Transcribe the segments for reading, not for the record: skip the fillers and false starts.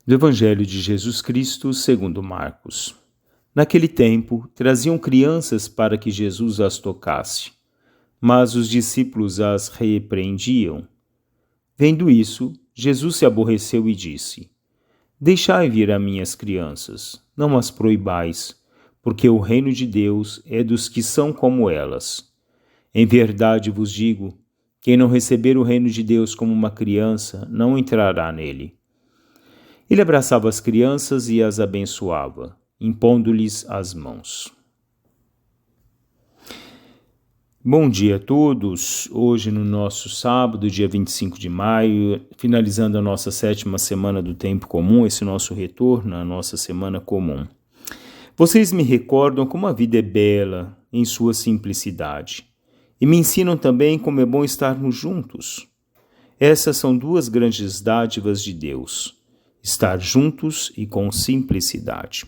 Do Evangelho de Jesus Cristo segundo Marcos. Naquele tempo, traziam crianças para que Jesus as tocasse, mas os discípulos as repreendiam. Vendo isso, Jesus se aborreceu e disse: Deixai vir a minhas crianças, não as proibais, porque o reino de Deus é dos que são como elas. Em verdade vos digo, quem não receber o reino de Deus como uma criança, não entrará nele. Ele abraçava as crianças e as abençoava, impondo-lhes as mãos. Bom dia a todos. Hoje, no nosso sábado, dia 25 de maio, finalizando a nossa 7ª semana do Tempo Comum, esse nosso retorno à nossa semana comum. Vocês me recordam como a vida é bela em sua simplicidade e me ensinam também como é bom estarmos juntos. Essas são duas grandes dádivas de Deus: estar juntos e com simplicidade.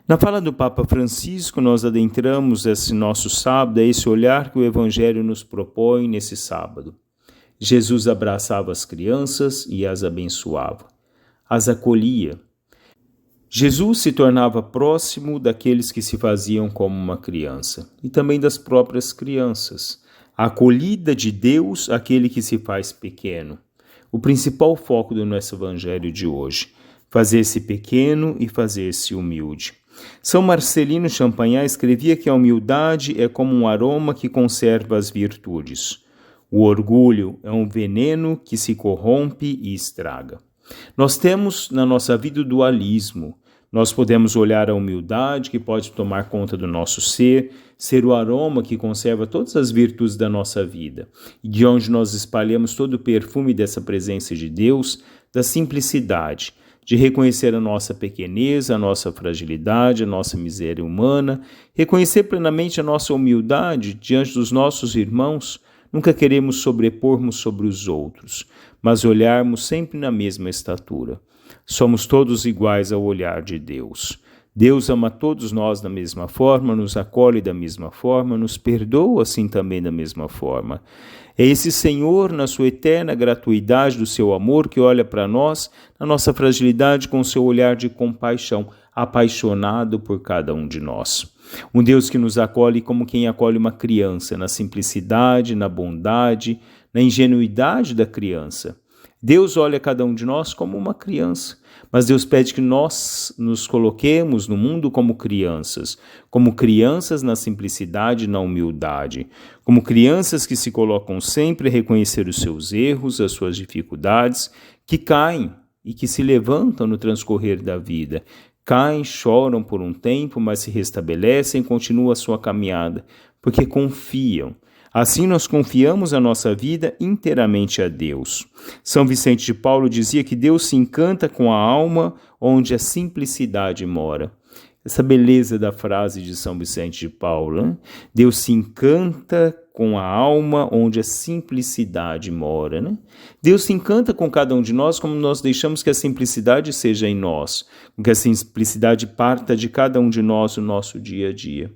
Na fala do Papa Francisco, nós adentramos esse nosso sábado, a esse olhar que o Evangelho nos propõe nesse sábado. Jesus abraçava as crianças e as abençoava, as acolhia. Jesus se tornava próximo daqueles que se faziam como uma criança e também das próprias crianças. A acolhida de Deus, aquele que se faz pequeno. O principal foco do nosso Evangelho de hoje, fazer-se pequeno e fazer-se humilde. São Marcelino Champagnat escrevia que a humildade é como um aroma que conserva as virtudes. O orgulho é um veneno que se corrompe e estraga. Nós temos na nossa vida o dualismo. Nós podemos olhar a humildade que pode tomar conta do nosso ser o aroma que conserva todas as virtudes da nossa vida, e de onde nós espalhamos todo o perfume dessa presença de Deus, da simplicidade, de reconhecer a nossa pequeneza, a nossa fragilidade, a nossa miséria humana, reconhecer plenamente a nossa humildade diante dos nossos irmãos. Nunca queremos sobrepormos sobre os outros, mas olharmos sempre na mesma estatura. Somos todos iguais ao olhar de Deus. Deus ama todos nós da mesma forma, nos acolhe da mesma forma, nos perdoa assim também da mesma forma. É esse Senhor, na sua eterna gratuidade do seu amor, que olha para nós, na nossa fragilidade, com seu olhar de compaixão, apaixonado por cada um de nós. Um Deus que nos acolhe como quem acolhe uma criança, na simplicidade, na bondade, na ingenuidade da criança. Deus olha cada um de nós como uma criança, mas Deus pede que nós nos coloquemos no mundo como crianças na simplicidade e na humildade, como crianças que se colocam sempre a reconhecer os seus erros, as suas dificuldades, que caem e que se levantam no transcorrer da vida. Caem, choram por um tempo, mas se restabelecem e continuam a sua caminhada, porque confiam. Assim nós confiamos a nossa vida inteiramente a Deus. São Vicente de Paulo dizia que Deus se encanta com a alma onde a simplicidade mora. Essa beleza da frase de São Vicente de Paulo, né? Deus se encanta com a alma onde a simplicidade mora, né? Deus se encanta com cada um de nós como nós deixamos que a simplicidade seja em nós, que a simplicidade parta de cada um de nós no nosso dia a dia.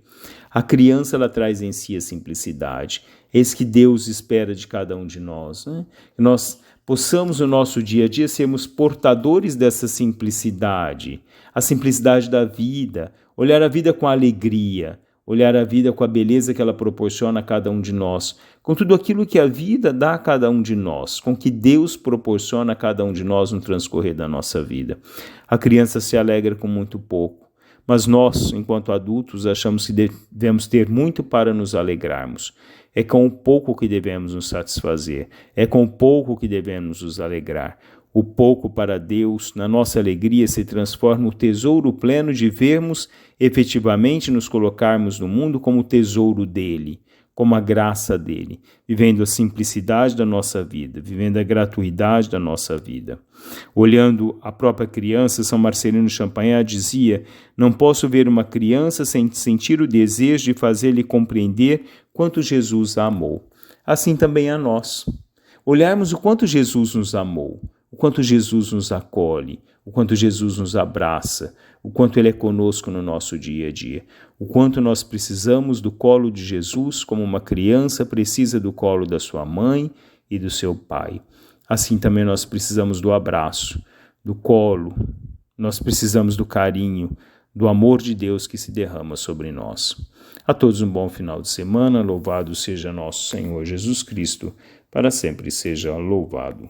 A criança, ela traz em si a simplicidade. É isso que Deus espera de cada um de nós, né? Que nós possamos no nosso dia a dia sermos portadores dessa simplicidade, a simplicidade da vida, olhar a vida com alegria, olhar a vida com a beleza que ela proporciona a cada um de nós, com tudo aquilo que a vida dá a cada um de nós, com que Deus proporciona a cada um de nós no transcorrer da nossa vida. A criança se alegra com muito pouco, mas nós, enquanto adultos, achamos que devemos ter muito para nos alegrarmos. É com o pouco que devemos nos satisfazer, é com o pouco que devemos nos alegrar. O pouco para Deus, na nossa alegria, se transforma o tesouro pleno de vermos efetivamente nos colocarmos no mundo como o tesouro dele, como a graça dele, vivendo a simplicidade da nossa vida, vivendo a gratuidade da nossa vida. Olhando a própria criança, São Marcelino Champagnat dizia: não posso ver uma criança sem sentir o desejo de fazer-lhe compreender quanto Jesus a amou. Assim também a nós. Olharmos o quanto Jesus nos amou, o quanto Jesus nos acolhe, o quanto Jesus nos abraça, o quanto Ele é conosco no nosso dia a dia, o quanto nós precisamos do colo de Jesus como uma criança precisa do colo da sua mãe e do seu pai. Assim também nós precisamos do abraço do colo, nós precisamos do carinho, do amor de Deus que se derrama sobre nós. A todos um bom final de semana, louvado seja nosso Senhor Jesus Cristo, para sempre seja louvado.